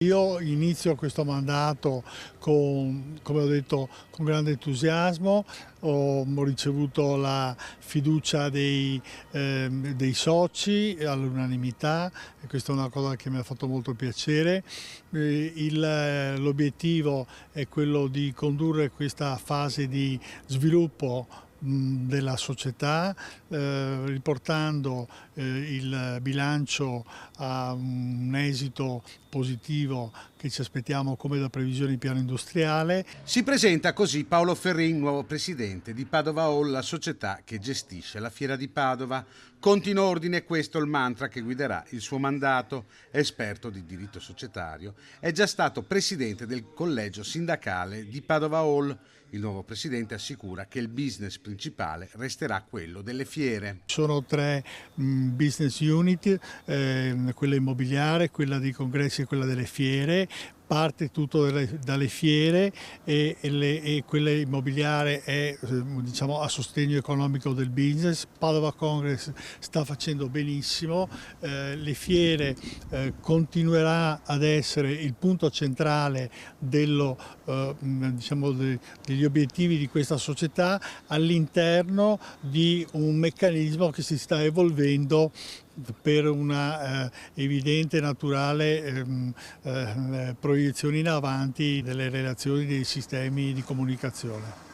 Io inizio questo mandato come ho detto, con grande entusiasmo, ho ricevuto la fiducia dei soci all'unanimità e questa è una cosa che mi ha fatto molto piacere. L'obiettivo è quello di condurre questa fase di sviluppo della società, riportando il bilancio a un esito positivo che ci aspettiamo come da previsioni di piano industriale. Si presenta così Paolo Ferrin, nuovo presidente di Padova Hall, la società che gestisce la Fiera di Padova. Conti in ordine, questo è il mantra che guiderà il suo mandato. Esperto di diritto societario, è già stato presidente del collegio sindacale di Padova Hall. Il nuovo presidente assicura che il business principale resterà quello delle fiere. Sono tre business unit, quella immobiliare, quella dei congressi e quella delle fiere. Parte tutto dalle fiere e quella immobiliare è diciamo, a sostegno economico del business. Padova Congress sta facendo benissimo, le fiere continuerà ad essere il punto centrale diciamo, degli obiettivi di questa società all'interno di un meccanismo che si sta evolvendo per una evidente e naturale proiezione in avanti delle relazioni dei sistemi di comunicazione.